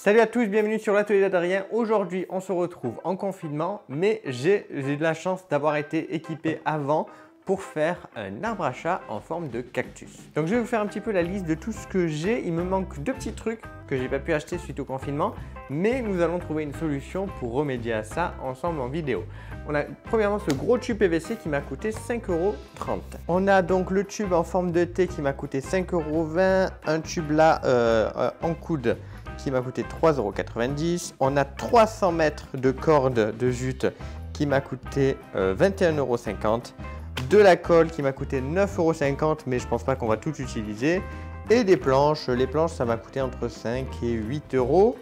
Salut à tous, bienvenue sur l'atelier d'Adrien. Aujourd'hui, on se retrouve en confinement, mais j'ai de la chance d'avoir été équipé avant pour faire un arbre à chat en forme de cactus. Donc je vais vous faire un petit peu la liste de tout ce que j'ai. Il me manque deux petits trucs que j'ai pas pu acheter suite au confinement, mais nous allons trouver une solution pour remédier à ça ensemble en vidéo. On a premièrement ce gros tube PVC qui m'a coûté 5,30 €. On a donc le tube en forme de T qui m'a coûté 5,20 €, un tube là en coude qui m'a coûté 3,90 €. On a 300 mètres de corde de jute qui m'a coûté 21,50 €. De la colle qui m'a coûté 9,50 €, mais je pense pas qu'on va tout utiliser. Et des planches. Les planches, ça m'a coûté entre 5 et 8 €.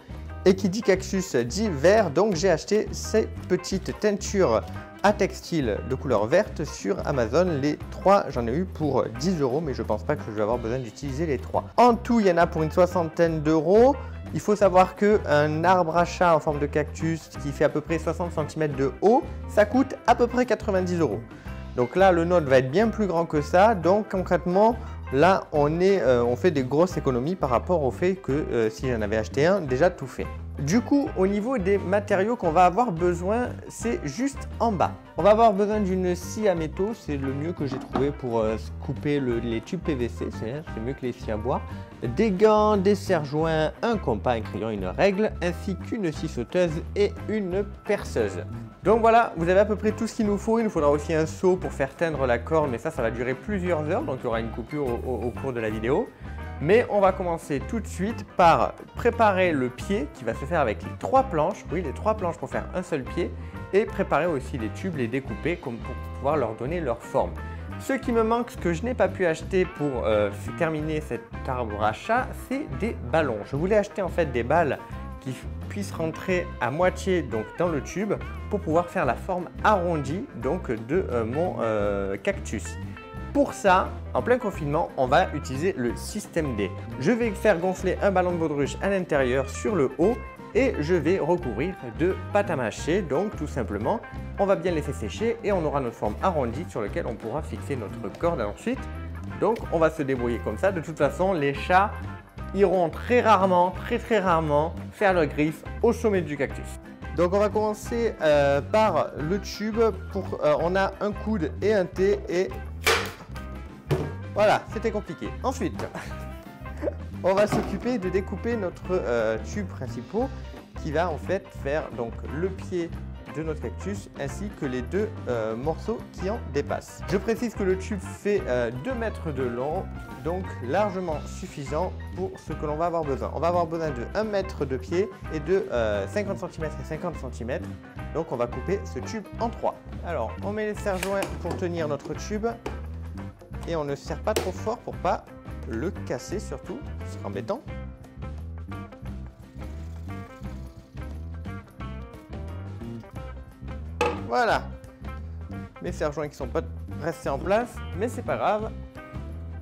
Et qui dit cactus dit vert, donc j'ai acheté ces petites teintures à textile de couleur verte sur Amazon. Les trois, j'en ai eu pour 10 €, mais je pense pas que je vais avoir besoin d'utiliser les trois. En tout, il y en a pour une soixantaine d'euros. Il faut savoir qu'un arbre à chat en forme de cactus qui fait à peu près 60 cm de haut, ça coûte à peu près 90 €. Donc là, le nôtre va être bien plus grand que ça. Donc concrètement, là, on fait des grosses économies par rapport au fait que si j'en avais acheté un, déjà tout fait. Du coup, au niveau des matériaux qu'on va avoir besoin, c'est juste en bas. On va avoir besoin d'une scie à métaux, c'est le mieux que j'ai trouvé pour couper les tubes PVC, c'est mieux que les scies à bois. Des gants, des serre-joints, un compas, un crayon, une règle, ainsi qu'une scie sauteuse et une perceuse. Donc voilà, vous avez à peu près tout ce qu'il nous faut. Il nous faudra aussi un seau pour faire teindre la corde, mais ça va durer plusieurs heures, donc il y aura une coupure au cours de la vidéo. Mais on va commencer tout de suite par préparer le pied qui va se faire avec les trois planches, oui les trois planches pour faire un seul pied, et préparer aussi les tubes, les découper comme pour pouvoir leur donner leur forme. Ce qui me manque, ce que je n'ai pas pu acheter pour terminer cet arbre à chat, c'est des ballons. Je voulais acheter en fait des balles qui puissent rentrer à moitié donc dans le tube pour pouvoir faire la forme arrondie donc de mon cactus. Pour ça, en plein confinement, on va utiliser le système D. Je vais faire gonfler un ballon de baudruche à l'intérieur sur le haut et je vais recouvrir de pâte à mâcher. Donc tout simplement, on va bien laisser sécher et on aura notre forme arrondie sur laquelle on pourra fixer notre corde ensuite. Donc on va se débrouiller comme ça. De toute façon, les chats iront très rarement faire leur griffe au sommet du cactus. Donc on va commencer par le tube. On a un coude et un T et voilà, c'était compliqué. Ensuite, on va s'occuper de découper notre tube principal qui va en fait faire donc le pied de notre cactus ainsi que les deux morceaux qui en dépassent. Je précise que le tube fait 2 mètres de long, donc largement suffisant pour ce que l'on va avoir besoin. On va avoir besoin de 1 mètre de pied et de 50 cm et 50 cm. Donc on va couper ce tube en 3. Alors on met les serre-joints pour tenir notre tube. Et on ne serre pas trop fort pour pas le casser surtout, ce sera embêtant. Voilà, mes serre-joints qui sont pas restés en place, mais c'est pas grave.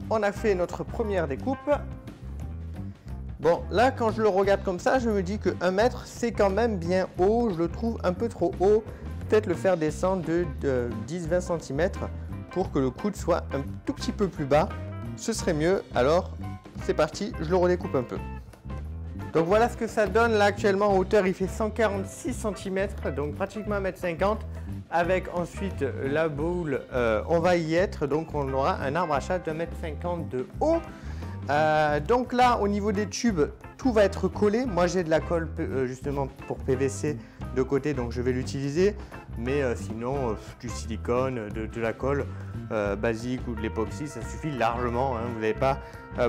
On a fait notre première découpe. Bon, là quand je le regarde comme ça, je me dis que 1 mètre c'est quand même bien haut, je le trouve un peu trop haut. Peut-être le faire descendre de 10-20 cm. Pour que le coude soit un tout petit peu plus bas, ce serait mieux. Alors c'est parti, je le redécoupe un peu. Donc voilà ce que ça donne là actuellement en hauteur, il fait 146 cm, donc pratiquement 1,50 m. Avec ensuite la boule, on va y être, donc on aura un arbre à chat de 1,50 m de haut. Donc là au niveau des tubes, tout va être collé. Moi j'ai de la colle justement pour PVC de côté, donc je vais l'utiliser. Mais sinon du silicone, de la colle basique ou de l'époxy, ça suffit largement, hein. Vous n'avez pas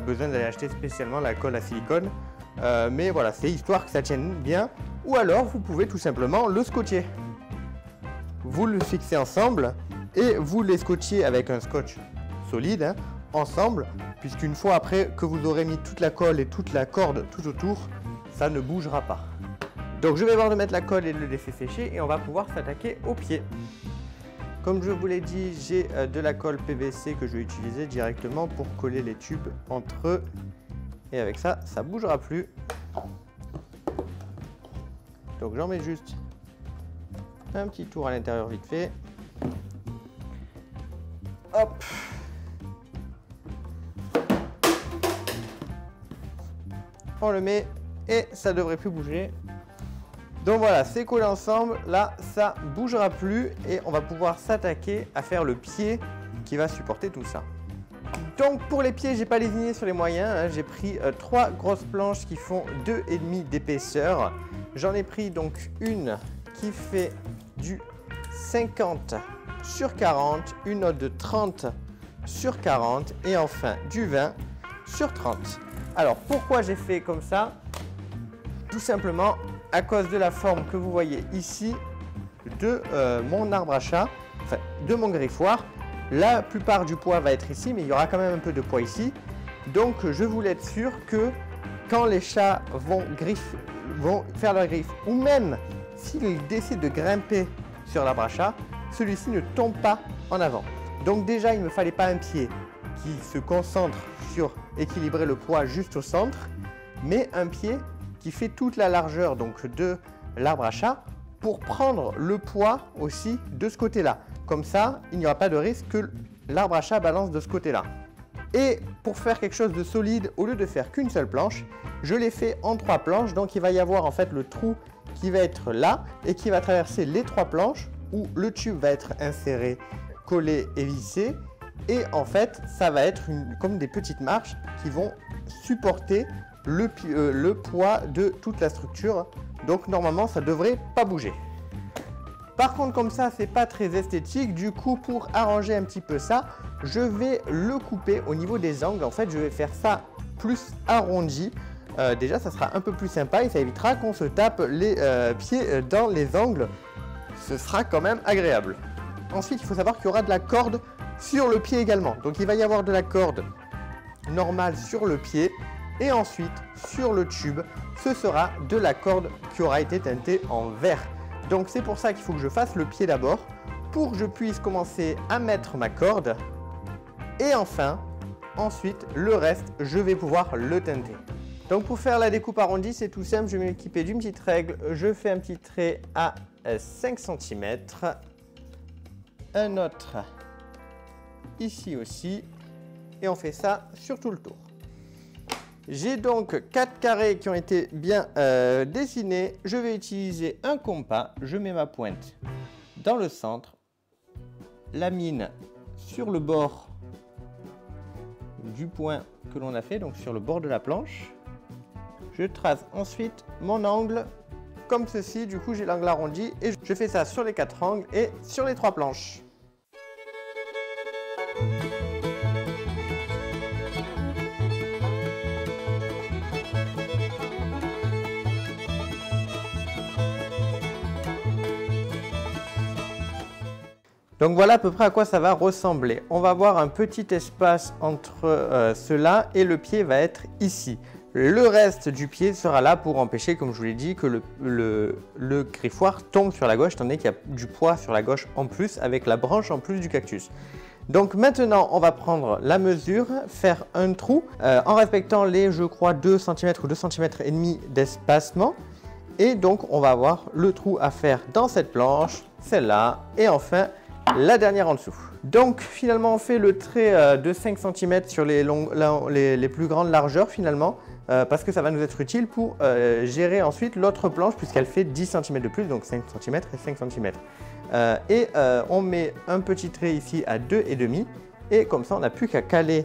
besoin d'aller acheter spécialement la colle à silicone. Mais voilà, c'est histoire que ça tienne bien. Ou alors vous pouvez tout simplement le scotcher. Vous le fixez ensemble et vous les scotchez avec un scotch solide, hein, ensemble, puisqu'une fois après que vous aurez mis toute la colle et toute la corde tout autour, ça ne bougera pas. Donc je vais voir de mettre la colle et de le laisser sécher et on va pouvoir s'attaquer au pied. Comme je vous l'ai dit, j'ai de la colle PVC que je vais utiliser directement pour coller les tubes entre eux. Et avec ça, ça ne bougera plus. Donc j'en mets juste un petit tour à l'intérieur vite fait. Hop. On le met et ça devrait plus bouger. Donc voilà, c'est collé ensemble, là ça bougera plus et on va pouvoir s'attaquer à faire le pied qui va supporter tout ça. Donc pour les pieds, j'ai pas lésiné sur les moyens, hein. J'ai pris 3 grosses planches qui font 2,5 d'épaisseur. J'en ai pris donc une qui fait du 50 sur 40, une autre de 30 sur 40 et enfin du 20 sur 30. Alors pourquoi j'ai fait comme ça? Tout simplement à cause de la forme que vous voyez ici de mon arbre à chat, enfin de mon griffoir. La plupart du poids va être ici, mais il y aura quand même un peu de poids ici. Donc je voulais être sûr que quand les chats vont faire leur griffe, ou même s'ils décident de grimper sur l'arbre à chat, celui-ci ne tombe pas en avant. Donc déjà, il ne me fallait pas un pied qui se concentre sur équilibrer le poids juste au centre, mais un pied qui fait toute la largeur donc de l'arbre à chat pour prendre le poids aussi de ce côté-là. Comme ça, il n'y aura pas de risque que l'arbre à chat balance de ce côté-là. Et pour faire quelque chose de solide, au lieu de faire qu'une seule planche, je l'ai fait en 3 planches. Donc il va y avoir en fait le trou qui va être là et qui va traverser les 3 planches où le tube va être inséré, collé et vissé. Et en fait, ça va être comme des petites marches qui vont supporter le poids de toute la structure. Donc normalement, ça ne devrait pas bouger. Par contre, comme ça, c'est pas très esthétique. Du coup, pour arranger un petit peu ça, je vais le couper au niveau des angles. En fait, je vais faire ça plus arrondi. Déjà, ça sera un peu plus sympa et ça évitera qu'on se tape les pieds dans les angles. Ce sera quand même agréable. Ensuite, il faut savoir qu'il y aura de la corde sur le pied également. Donc, il va y avoir de la corde normale sur le pied. Et ensuite, sur le tube, ce sera de la corde qui aura été teintée en vert. Donc c'est pour ça qu'il faut que je fasse le pied d'abord, pour que je puisse commencer à mettre ma corde. Et enfin, ensuite, le reste, je vais pouvoir le teinter. Donc pour faire la découpe arrondie, c'est tout simple, je vais m'équiper d'une petite règle. Je fais un petit trait à 5 cm, un autre ici aussi, et on fait ça sur tout le tour. J'ai donc 4 carrés qui ont été bien dessinés. Je vais utiliser un compas. Je mets ma pointe dans le centre, la mine sur le bord du point que l'on a fait, donc sur le bord de la planche. Je trace ensuite mon angle comme ceci. Du coup, j'ai l'angle arrondi et je fais ça sur les 4 angles et sur les 3 planches. Donc voilà à peu près à quoi ça va ressembler. On va avoir un petit espace entre cela et le pied va être ici. Le reste du pied sera là pour empêcher, comme je vous l'ai dit, que le griffoir tombe sur la gauche, étant donné qu'il y a du poids sur la gauche en plus, avec la branche en plus du cactus. Donc maintenant, on va prendre la mesure, faire un trou en respectant les, je crois, 2 cm ou 2 cm et demi d'espacement. Et donc, on va avoir le trou à faire dans cette planche, celle-là, et enfin, la dernière en dessous. Donc finalement on fait le trait de 5 cm sur les plus grandes largeurs finalement parce que ça va nous être utile pour gérer ensuite l'autre planche puisqu'elle fait 10 cm de plus, donc 5 cm et 5 cm. On met un petit trait ici à 2,5 et comme ça on n'a plus qu'à caler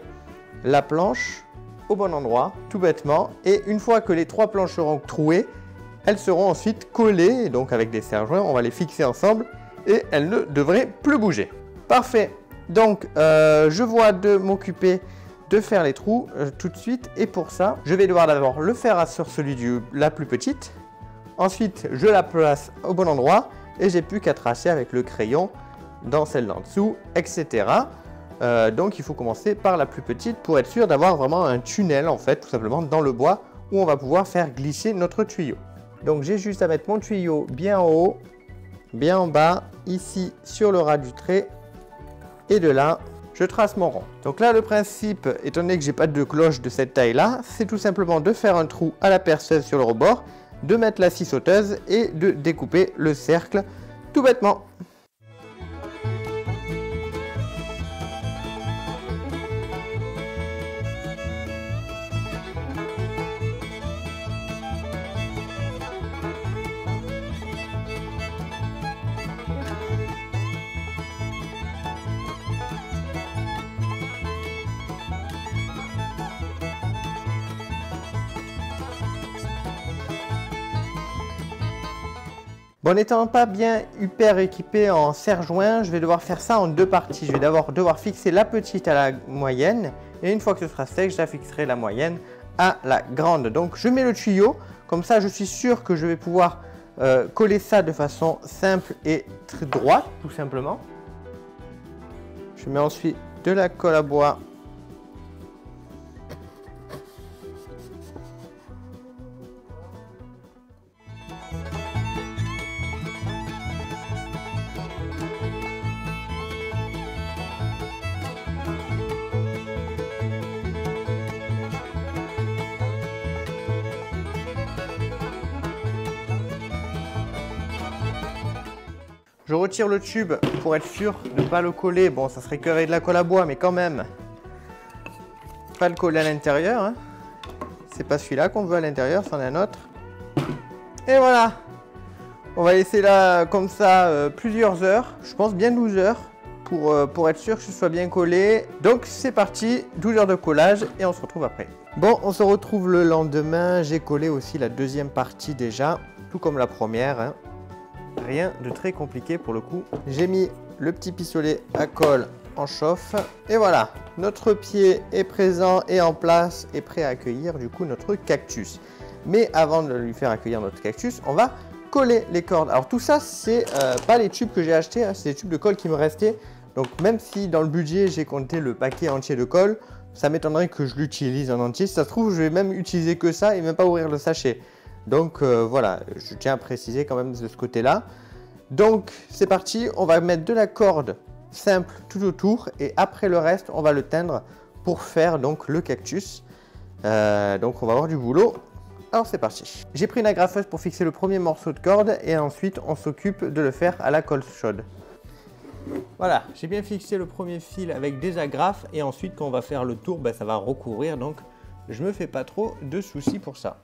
la planche au bon endroit tout bêtement, et une fois que les 3 planches seront trouées, elles seront ensuite collées et donc avec des serre-joints on va les fixer ensemble et elle ne devrait plus bouger. Parfait. Donc, je vois de m'occuper de faire les trous tout de suite. Et pour ça, je vais devoir d'abord le faire sur celui de la plus petite. Ensuite, je la place au bon endroit. Et j'ai plus qu'à tracer avec le crayon dans celle d'en dessous, etc. Donc, il faut commencer par la plus petite pour être sûr d'avoir vraiment un tunnel, en fait, tout simplement dans le bois où on va pouvoir faire glisser notre tuyau. Donc, j'ai juste à mettre mon tuyau bien en haut, bien en bas, ici sur le ras du trait, et de là je trace mon rond. Donc là le principe, étant donné que j'ai pas de cloche de cette taille là, c'est tout simplement de faire un trou à la perceuse sur le rebord, de mettre la scie sauteuse et de découper le cercle tout bêtement. Bon, n'étant pas bien hyper équipé en serre-joint, je vais devoir faire ça en deux parties. Je vais d'abord devoir fixer la petite à la moyenne et une fois que ce sera sec, je la fixerai la moyenne à la grande. Donc je mets le tuyau, comme ça je suis sûr que je vais pouvoir coller ça de façon simple et très droite, tout simplement. Je mets ensuite de la colle à bois. Je retire le tube pour être sûr de ne pas le coller. Bon, ça serait qu'avec de la colle à bois, mais quand même, pas le coller à l'intérieur. Hein. C'est pas celui-là qu'on veut à l'intérieur, c'en est un autre. Et voilà. On va laisser là comme ça plusieurs heures. Je pense bien 12 heures pour être sûr que ce soit bien collé. Donc c'est parti, 12 heures de collage et on se retrouve après. Bon, on se retrouve le lendemain. J'ai collé aussi la deuxième partie déjà, tout comme la première. Hein. Rien de très compliqué pour le coup. J'ai mis le petit pistolet à colle en chauffe. Et voilà, notre pied est présent et en place et prêt à accueillir du coup notre cactus. Mais avant de lui faire accueillir notre cactus, on va coller les cordes. Alors tout ça, c'est pas les tubes que j'ai achetés, hein, c'est les tubes de colle qui me restaient. Donc même si dans le budget, j'ai compté le paquet entier de colle, ça m'étonnerait que je l'utilise en entier. Si ça se trouve, je vais même utiliser que ça et même pas ouvrir le sachet. Donc voilà, je tiens à préciser quand même de ce côté-là. Donc c'est parti, on va mettre de la corde simple tout autour et après le reste, on va le teindre pour faire donc le cactus. Donc on va avoir du boulot. Alors c'est parti. J'ai pris une agrafeuse pour fixer le premier morceau de corde et ensuite on s'occupe de le faire à la colle chaude. Voilà, j'ai bien fixé le premier fil avec des agrafes et ensuite quand on va faire le tour, ça va recouvrir. Donc je me fais pas trop de soucis pour ça.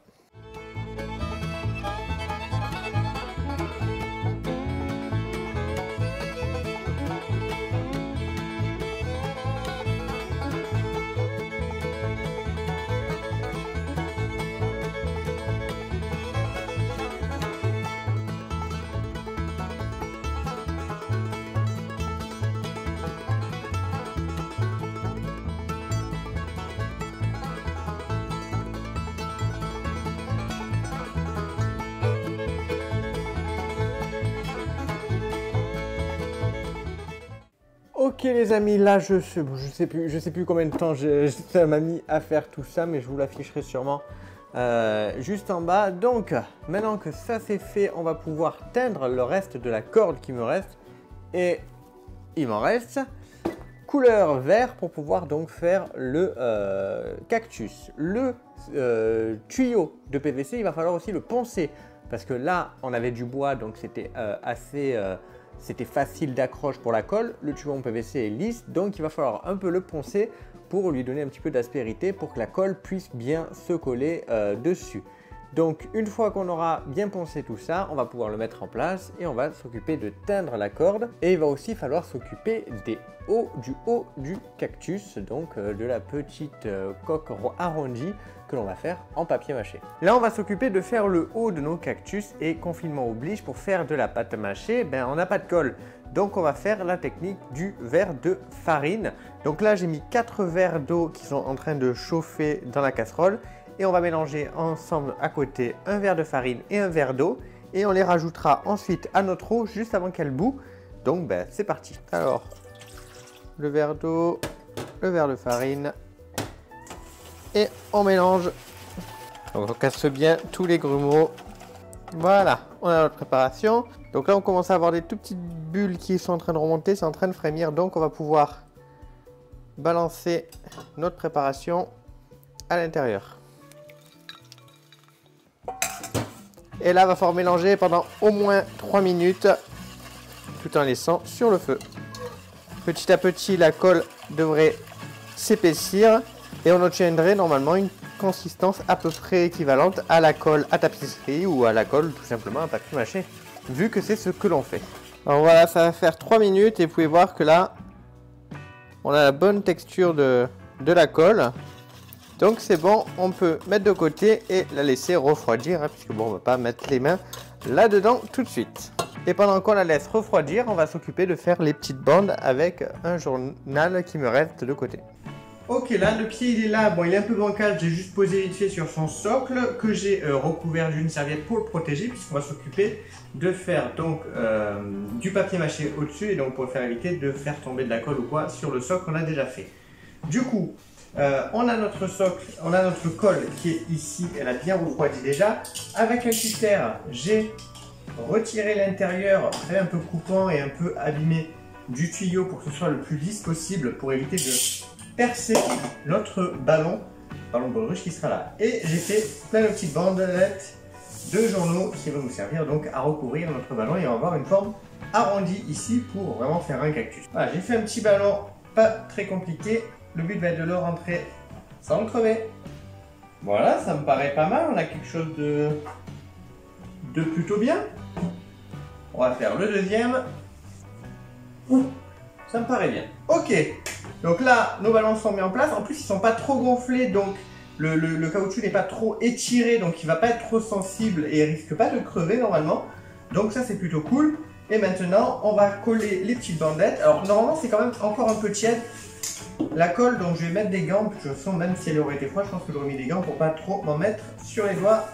Ok les amis, là je sais plus combien de temps ça m'a mis à faire tout ça, mais je vous l'afficherai sûrement juste en bas. Donc maintenant que ça c'est fait, on va pouvoir teindre le reste de la corde qui me reste. Et il m'en reste couleur vert pour pouvoir donc faire le cactus. Le tuyau de PVC, il va falloir aussi le poncer. Parce que là, on avait du bois, donc c'était c'était facile d'accroche pour la colle. Le tuyau en PVC est lisse, donc il va falloir un peu le poncer pour lui donner un petit peu d'aspérité pour que la colle puisse bien se coller dessus. Donc une fois qu'on aura bien poncé tout ça, on va pouvoir le mettre en place et on va s'occuper de teindre la corde. Et il va aussi falloir s'occuper du haut du cactus, donc de la petite coque arrondie que l'on va faire en papier mâché. Là on va s'occuper de faire le haut de nos cactus et confinement oblige, pour faire de la pâte mâchée, on n'a pas de colle. Donc on va faire la technique du verre de farine. Donc là j'ai mis 4 verres d'eau qui sont en train de chauffer dans la casserole. Et on va mélanger ensemble à côté un verre de farine et un verre d'eau. Et on les rajoutera ensuite à notre eau juste avant qu'elle bout. Donc c'est parti. Alors, le verre d'eau, le verre de farine. Et on mélange. Donc on casse bien tous les grumeaux. Voilà, on a notre préparation. Donc là on commence à avoir des tout petites bulles qui sont en train de remonter. C'est en train de frémir. Donc on va pouvoir balancer notre préparation à l'intérieur. Et là, il va falloir mélanger pendant au moins 3 minutes tout en laissant sur le feu. Petit à petit, la colle devrait s'épaissir et on obtiendrait normalement une consistance à peu près équivalente à la colle à tapisserie ou à la colle tout simplement à papier mâché, vu que c'est ce que l'on fait. Alors voilà, ça va faire 3 minutes et vous pouvez voir que là, on a la bonne texture de la colle. Donc c'est bon, on peut mettre de côté et la laisser refroidir, hein, puisque bon, on ne va pas mettre les mains là-dedans tout de suite. Et pendant qu'on la laisse refroidir, on va s'occuper de faire les petites bandes avec un journal qui me reste de côté. Ok, là le pied il est là, bon il est un peu bancal, j'ai juste posé vite fait sur son socle que j'ai recouvert d'une serviette pour le protéger, puisqu'on va s'occuper de faire donc du papier mâché au-dessus, et donc pour faire éviter de faire tomber de la colle ou quoi sur le socle qu'on a déjà fait. Du coup, on a notre socle, on a notre colle qui est ici, elle a bien refroidi déjà. Avec un cutter, j'ai retiré l'intérieur un peu coupant et un peu abîmé du tuyau pour que ce soit le plus lisse possible pour éviter de percer notre ballon baudruche qui sera là. Et j'ai fait plein de petites bandelettes de journaux qui vont nous servir donc à recouvrir notre ballon et on va avoir une forme arrondie ici pour vraiment faire un cactus. Voilà, j'ai fait un petit ballon pas très compliqué. Le but va être de le rentrer sans le crever. Voilà, ça me paraît pas mal. On a quelque chose de plutôt bien. On va faire le deuxième. Ça me paraît bien. Ok. Donc là, nos ballons sont mis en place. En plus, ils sont pas trop gonflés, donc le caoutchouc n'est pas trop étiré, donc il va pas être trop sensible et il risque pas de crever normalement. Donc ça, c'est plutôt cool. Et maintenant, on va coller les petites bandettes. Alors normalement, c'est quand même encore un peu tiède la colle, donc je vais mettre des gants. De toute façon, même si elle aurait été froide, je pense que j'aurais mis des gants pour pas trop m'en mettre sur les doigts.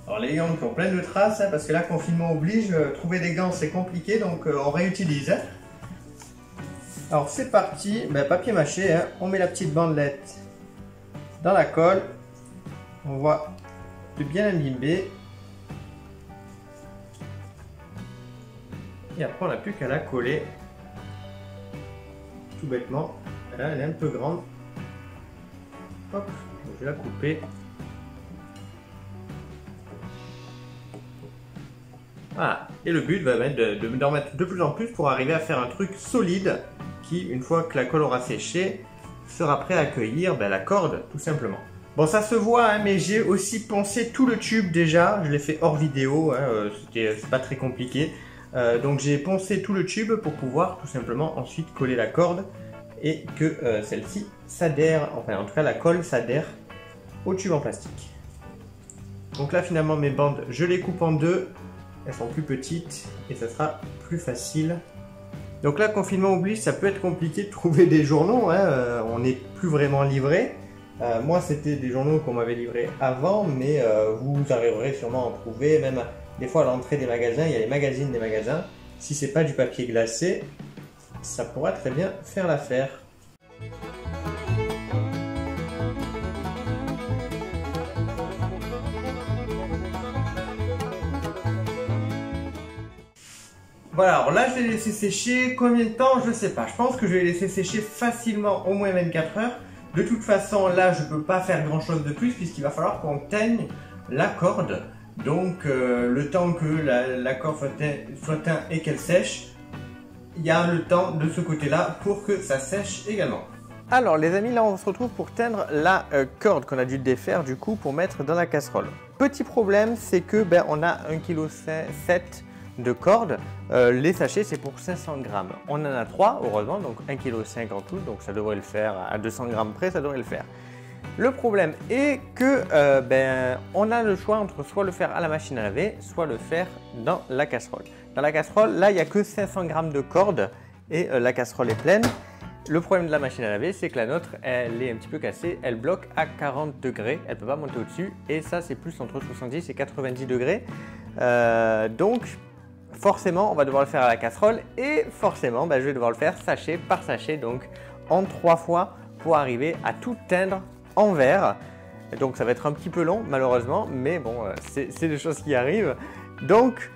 Alors les gants qui ont plein de traces, hein, parce que là, confinement oblige, trouver des gants c'est compliqué, donc on réutilise. Hein. Alors c'est parti, papier mâché, hein. On met la petite bandelette dans la colle, on voit de bien imbiber. Et après on n'a plus qu'à la coller, tout bêtement. Là elle est un peu grande, hop, donc je vais la couper. Voilà, et le but va être d'en mettre de plus en plus pour arriver à faire un truc solide qui, une fois que la colle aura séché, sera prêt à accueillir la corde, tout simplement. Bon, ça se voit, hein, mais j'ai aussi poncé tout le tube déjà. Je l'ai fait hors vidéo, hein, c'est pas très compliqué. Donc j'ai poncé tout le tube pour pouvoir tout simplement ensuite coller la corde et que celle-ci s'adhère, enfin en tout cas la colle s'adhère au tube en plastique. Donc là finalement mes bandes, je les coupe en deux. Elles sont plus petites et ça sera plus facile. Donc là, confinement oblige, ça peut être compliqué de trouver des journaux, hein, on n'est plus vraiment livré. Moi, c'était des journaux qu'on m'avait livrés avant, mais vous arriverez sûrement à en trouver. Même des fois à l'entrée des magasins, il y a les magazines des magasins. Si c'est pas du papier glacé, ça pourra très bien faire l'affaire. Voilà, alors là je vais les laisser sécher. Combien de temps? Je sais pas. Je pense que je vais les laisser sécher facilement au moins 24 heures. De toute façon, là je peux pas faire grand chose de plus puisqu'il va falloir qu'on teigne la corde. Donc le temps que la corde soit teinte et qu'elle sèche, il y a le temps de ce côté-là pour que ça sèche également. Alors les amis, là on se retrouve pour teindre la corde qu'on a dû défaire du coup pour mettre dans la casserole. Petit problème, c'est que on a 1,7 kg de corde. Les sachets c'est pour 500 grammes. On en a 3 heureusement, donc 1,5 kg en tout, donc ça devrait le faire à 200 grammes près, ça devrait le faire. Le problème est que on a le choix entre soit le faire à la machine à laver, soit le faire dans la casserole. Dans la casserole, là il n'y a que 500 grammes de corde et la casserole est pleine. Le problème de la machine à laver, c'est que la nôtre, elle est un petit peu cassée, elle bloque à 40 degrés, elle ne peut pas monter au-dessus et ça c'est plus entre 70 et 90 degrés. Donc forcément on va devoir le faire à la casserole et forcément je vais devoir le faire sachet par sachet, donc en 3 fois pour arriver à tout teindre en vert. Donc ça va être un petit peu long malheureusement, mais bon c'est des choses qui arrivent. Donc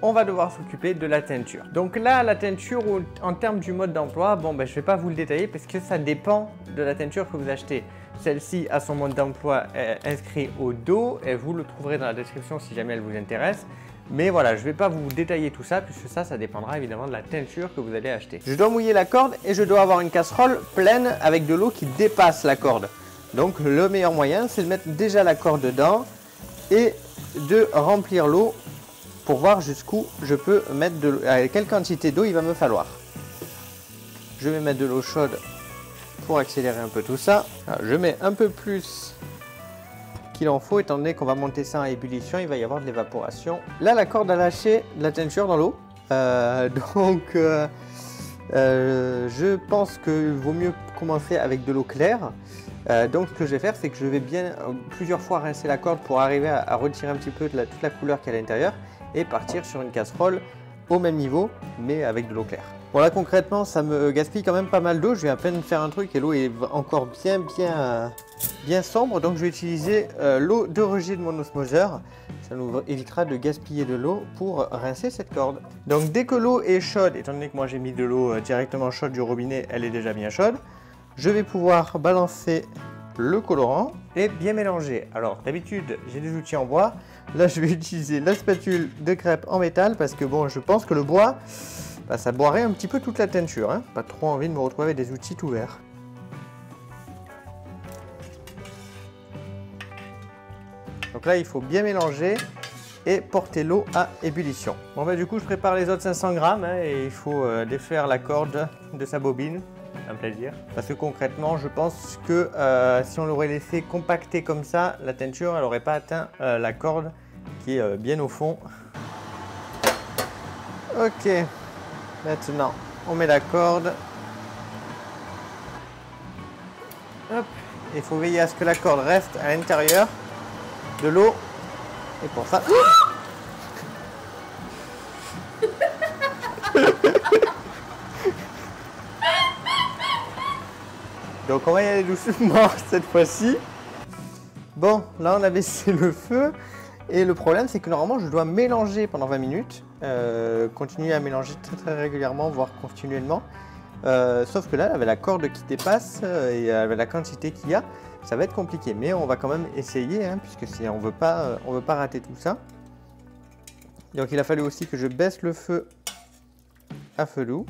on va devoir s'occuper de la teinture. Donc là la teinture en termes du mode d'emploi, je ne vais pas vous le détailler parce que ça dépend de la teinture que vous achetez. Celle-ci a son mode d'emploi inscrit au dos et vous le trouverez dans la description si jamais elle vous intéresse. Mais voilà, je ne vais pas vous détailler tout ça puisque ça dépendra évidemment de la teinture que vous allez acheter. Je dois mouiller la corde et je dois avoir une casserole pleine avec de l'eau qui dépasse la corde. Donc le meilleur moyen, c'est de mettre déjà la corde dedans et de remplir l'eau pour voir jusqu'où je peux mettre de l'eau, quelle quantité d'eau il va me falloir. Je vais mettre de l'eau chaude pour accélérer un peu tout ça. Alors, je mets un peu plus qu'il en faut, étant donné qu'on va monter ça à ébullition, il va y avoir de l'évaporation. Là, la corde a lâché de la teinture dans l'eau. Je pense qu'il vaut mieux commencer avec de l'eau claire. Donc ce que je vais faire, c'est que je vais bien plusieurs fois rincer la corde pour arriver à retirer un petit peu de toute la couleur qu'il y a à l'intérieur et partir sur une casserole au même niveau, mais avec de l'eau claire. Bon là concrètement, ça me gaspille quand même pas mal d'eau. Je vais à peine faire un truc et l'eau est encore bien sombre. Donc je vais utiliser l'eau de rejet de mon osmoseur. Ça nous évitera de gaspiller de l'eau pour rincer cette corde. Donc dès que l'eau est chaude, étant donné que moi j'ai mis de l'eau directement chaude du robinet, elle est déjà bien chaude. Je vais pouvoir balancer le colorant et bien mélanger. Alors d'habitude j'ai des outils en bois. Là je vais utiliser la spatule de crêpe en métal parce que bon, je pense que le bois, ça boirait un petit peu toute la teinture. Hein. Pas trop envie de me retrouver avec des outils tout verts. Donc là il faut bien mélanger et porter l'eau à ébullition. Bon du coup je prépare les autres 500 grammes hein, et il faut défaire la corde de sa bobine. Un plaisir. Parce que concrètement, je pense que si on l'aurait laissé compacter comme ça, la teinture, elle n'aurait pas atteint la corde qui est bien au fond. Ok, maintenant, on met la corde. Hop. Il faut veiller à ce que la corde reste à l'intérieur de l'eau. Et pour ça... Donc on va y aller doucement cette fois-ci. Bon, là on a baissé le feu. Et le problème c'est que normalement je dois mélanger pendant 20 minutes. Continuer à mélanger très régulièrement, voire continuellement. Sauf que là, avec la corde qui dépasse et avec la quantité qu'il y a, ça va être compliqué. Mais on va quand même essayer, hein, puisque on veut pas rater tout ça. Donc il a fallu aussi que je baisse le feu à feu doux.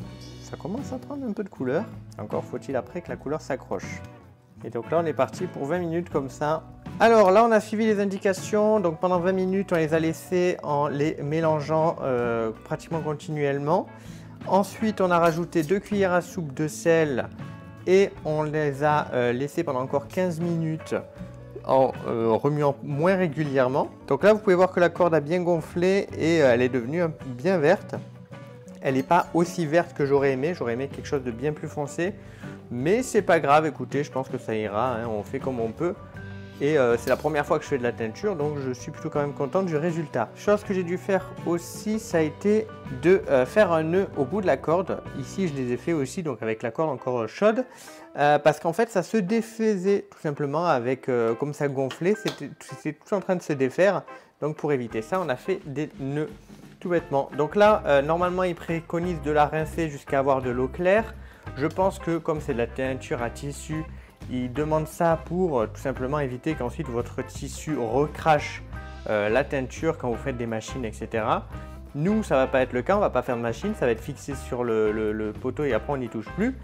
Ça commence à prendre un peu de couleur. Encore faut-il après que la couleur s'accroche. Et donc là on est parti pour 20 minutes comme ça. Alors là on a suivi les indications. Donc pendant 20 minutes on les a laissés en les mélangeant pratiquement continuellement. Ensuite on a rajouté 2 cuillères à soupe de sel. Et on les a laissés pendant encore 15 minutes en remuant moins régulièrement. Donc là vous pouvez voir que la corde a bien gonflé et elle est devenue bien verte. Elle n'est pas aussi verte que j'aurais aimé quelque chose de bien plus foncé, mais c'est pas grave, écoutez, je pense que ça ira, hein, on fait comme on peut. Et c'est la première fois que je fais de la teinture, donc je suis plutôt quand même content du résultat. Chose que j'ai dû faire aussi, ça a été de faire un nœud au bout de la corde. Ici, je les ai fait aussi, donc avec la corde encore chaude, parce qu'en fait, ça se défaisait tout simplement avec, comme ça gonflait, c'était tout en train de se défaire. Donc pour éviter ça, on a fait des nœuds. Tout bêtement. Donc là, normalement, il préconise de la rincer jusqu'à avoir de l'eau claire. Je pense que comme c'est de la teinture à tissu, il demande ça pour tout simplement éviter qu'ensuite votre tissu recrache la teinture quand vous faites des machines, etc. Nous, ça va pas être le cas, on va pas faire de machine, ça va être fixé sur le poteau et après on n'y touche plus.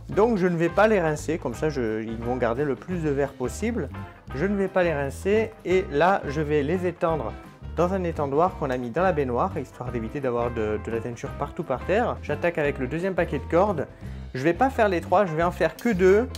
Donc je ne vais pas les rincer, comme ça ils vont garder le plus de verre possible. Je ne vais pas les rincer et là, je vais les étendre dans un étendoir qu'on a mis dans la baignoire, histoire d'éviter d'avoir de la teinture partout par terre. J'attaque avec le deuxième paquet de cordes. Je ne vais pas faire les 3, je vais en faire que 2.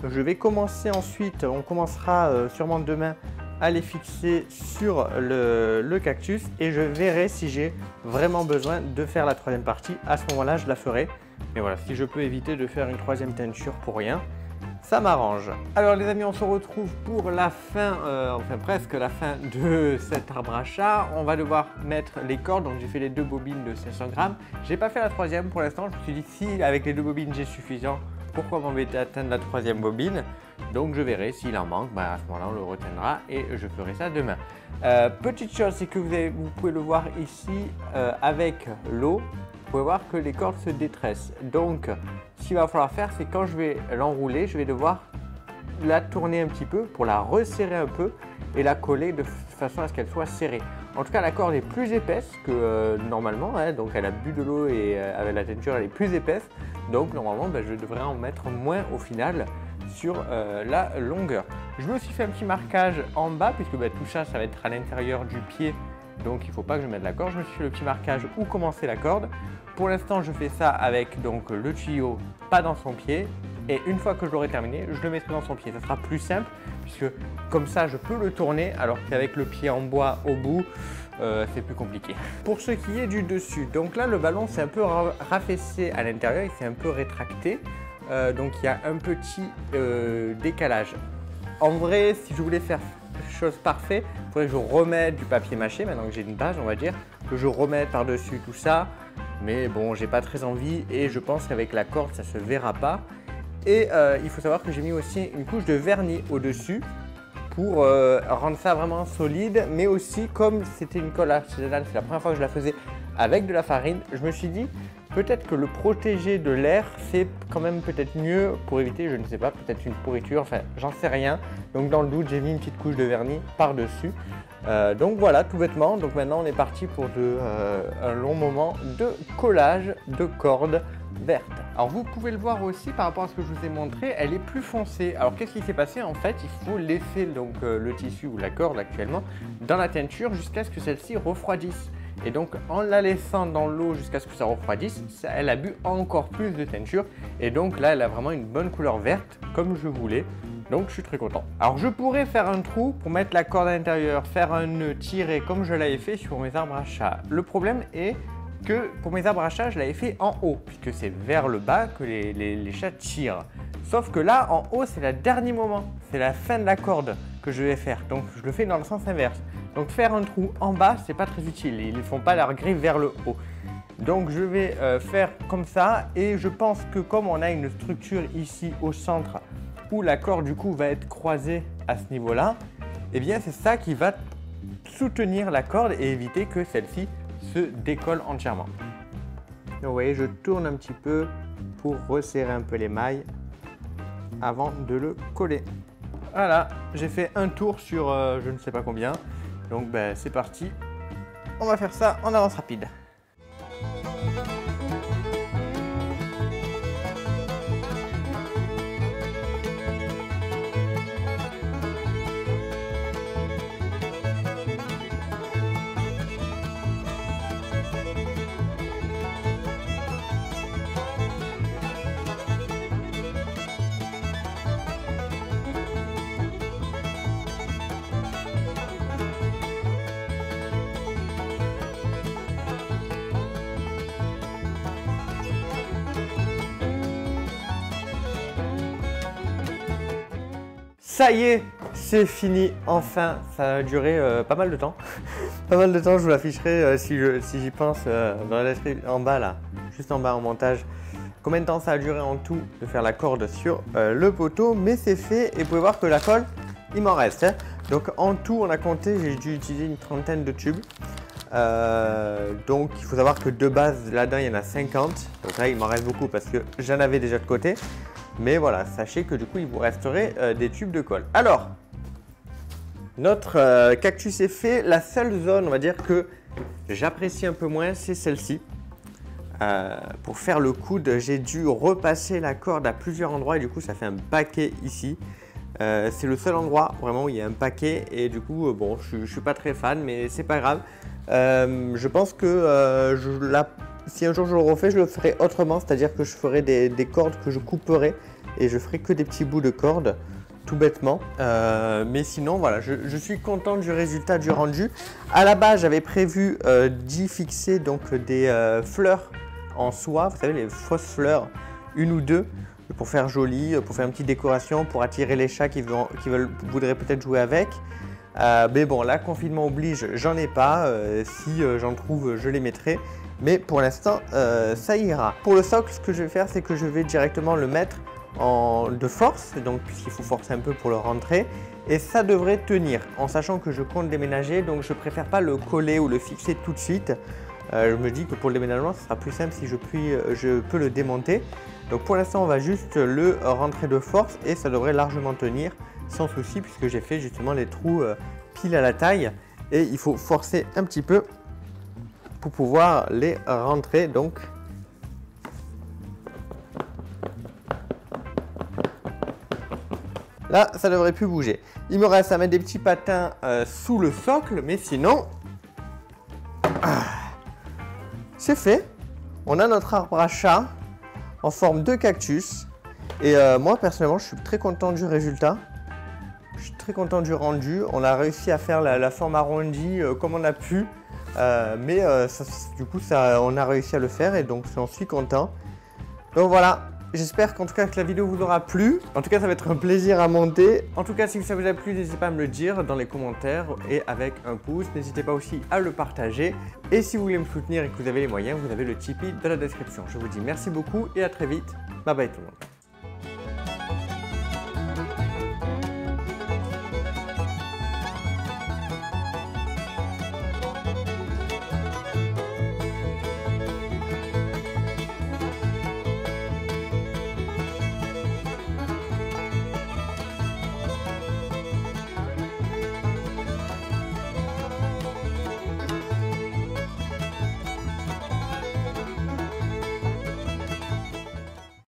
Je vais commencer ensuite, on commencera sûrement demain à les fixer sur le cactus et je verrai si j'ai vraiment besoin de faire la 3e partie. À ce moment-là, je la ferai. Mais voilà, si je peux éviter de faire une 3e teinture pour rien, ça m'arrange. Alors les amis, on se retrouve pour la fin, enfin presque la fin de cet arbre à chat. On va devoir mettre les cordes, donc j'ai fait les 2 bobines de 500 grammes. J'ai pas fait la 3e pour l'instant, je me suis dit si avec les 2 bobines j'ai suffisant, pourquoi m'embêter à atteindre la 3e bobine? Donc je verrai s'il en manque, à ce moment-là on le retiendra et je ferai ça demain. Petite chose, c'est que vous pouvez le voir ici avec l'eau. Vous pouvez voir que les cordes se détressent. Donc, ce qu'il va falloir faire, c'est quand je vais l'enrouler, je vais devoir la tourner un petit peu pour la resserrer un peu et la coller de façon à ce qu'elle soit serrée. En tout cas, la corde est plus épaisse que normalement, hein, donc elle a bu de l'eau et avec la teinture, elle est plus épaisse. Donc, normalement, je devrais en mettre moins au final sur la longueur. Je me suis fait un petit marquage en bas puisque tout ça, ça va être à l'intérieur du pied. Donc il ne faut pas que je mette la corde, je me suis fait le petit marquage où commencer la corde. Pour l'instant je fais ça avec donc le tuyau pas dans son pied, Et une fois que je l'aurai terminé, je le mettrai dans son pied. Ça sera plus simple puisque comme ça, je peux le tourner alors qu'avec le pied en bois au bout, c'est plus compliqué. Pour ce qui est du dessus, donc là, le ballon s'est un peu raffaissé à l'intérieur, il s'est un peu rétracté. Donc il y a un petit décalage. En vrai, si je voulais faire chose parfaite, il faudrait que je remette du papier mâché, maintenant que j'ai une base, on va dire, que je remette par-dessus tout ça. Mais bon, j'ai pas très envie et je pense qu'avec la corde, ça se verra pas. Et il faut savoir que j'ai mis aussi une couche de vernis au-dessus pour rendre ça vraiment solide. Mais aussi, comme c'était une colle artisanale, c'est la première fois que je la faisais avec de la farine, je me suis dit peut-être que le protéger de l'air, c'est quand même peut-être mieux pour éviter, je ne sais pas, peut-être une pourriture, enfin j'en sais rien. Donc dans le doute, j'ai mis une petite couche de vernis par-dessus. Donc voilà, tout bêtement. Donc maintenant, on est parti pour un long moment de collage de cordes vertes. Alors vous pouvez le voir aussi par rapport à ce que je vous ai montré, elle est plus foncée. Alors qu'est-ce qui s'est passé? En fait, il faut laisser donc le tissu ou la corde actuellement dans la teinture jusqu'à ce que celle-ci refroidisse. Et donc en la laissant dans l'eau jusqu'à ce que ça refroidisse, elle a bu encore plus de teinture. Et donc là, elle a vraiment une bonne couleur verte comme je voulais. Donc je suis très content. Alors je pourrais faire un trou pour mettre la corde à l'intérieur, faire un nœud tiré comme je l'avais fait sur mes arbres à chat. Le problème est que pour mes arbres à chat, je l'avais fait en haut, puisque c'est vers le bas que les chats tirent. Sauf que là, en haut, c'est le dernier moment. C'est la fin de la corde que je vais faire. Donc je le fais dans le sens inverse. Donc faire un trou en bas, c'est pas très utile. Ils ne font pas leur griffe vers le haut. Donc je vais faire comme ça. Et je pense que comme on a une structure ici au centre, où la corde du coup va être croisée à ce niveau-là, et bien c'est ça qui va soutenir la corde et éviter que celle-ci se décolle entièrement. Donc, vous voyez, je tourne un petit peu pour resserrer un peu les mailles avant de le coller. Voilà, j'ai fait un tour sur je ne sais pas combien. Donc ben, c'est parti, on va faire ça en avance rapide. Ça y est, c'est fini, enfin, ça a duré pas mal de temps. Pas mal de temps, je vous l'afficherai si j'y pense dans la description, en bas là, juste en bas en montage. Combien de temps ça a duré en tout de faire la corde sur le poteau, mais c'est fait et vous pouvez voir que la colle, il m'en reste. Hein. Donc en tout, on a compté, j'ai dû utiliser une trentaine de tubes. Donc il faut savoir que de base, là-dedans, il y en a 50. Donc là, il m'en reste beaucoup parce que j'en avais déjà de côté. Mais voilà, sachez que du coup, il vous resterait des tubes de colle. Alors, notre cactus est fait. La seule zone, on va dire, que j'apprécie un peu moins, c'est celle-ci. Pour faire le coude, j'ai dû repasser la corde à plusieurs endroits et du coup, ça fait un paquet ici. C'est le seul endroit vraiment où il y a un paquet et du coup, bon, je ne suis pas très fan, mais c'est pas grave. Je pense que si un jour je le refais, je le ferai autrement, c'est-à-dire que je ferai des cordes que je couperai et je ferai que des petits bouts de cordes, tout bêtement. Mais sinon, voilà, je suis content du résultat du rendu. À la base, j'avais prévu d'y fixer donc des fleurs en soie, vous savez, les fausses fleurs, une ou deux, pour faire joli, pour faire une petite décoration, pour attirer les chats qui voudraient peut-être jouer avec. Mais bon, là, confinement oblige, j'en ai pas. Si j'en trouve, je les mettrai. Mais pour l'instant, ça ira. Pour le socle, ce que je vais faire, c'est que je vais directement le mettre de force, donc puisqu'il faut forcer un peu pour le rentrer. Et ça devrait tenir, en sachant que je compte déménager, donc je préfère pas le coller ou le fixer tout de suite. Je me dis que pour le déménagement, ce sera plus simple si je peux le démonter. Donc pour l'instant, on va juste le rentrer de force et ça devrait largement tenir sans souci puisque j'ai fait justement les trous pile à la taille et il faut forcer un petit peu pour pouvoir les rentrer. Donc là, ça ne devrait plus bouger. Il me reste à mettre des petits patins sous le socle, mais sinon, c'est fait. On a notre arbre à chat en forme de cactus Et moi personnellement je suis très content du résultat. Je suis très content du rendu. On a réussi à faire la forme arrondie comme on a pu. Du coup on a réussi à le faire et donc j'en suis content. Donc voilà, j'espère qu'en tout cas que la vidéo vous aura plu. En tout cas ça va être un plaisir à monter. En tout cas si ça vous a plu, n'hésitez pas à me le dire dans les commentaires et avec un pouce. N'hésitez pas aussi à le partager. Et si vous voulez me soutenir et que vous avez les moyens, vous avez le Tipeee dans la description. Je vous dis merci beaucoup et à très vite. Bye bye tout le monde.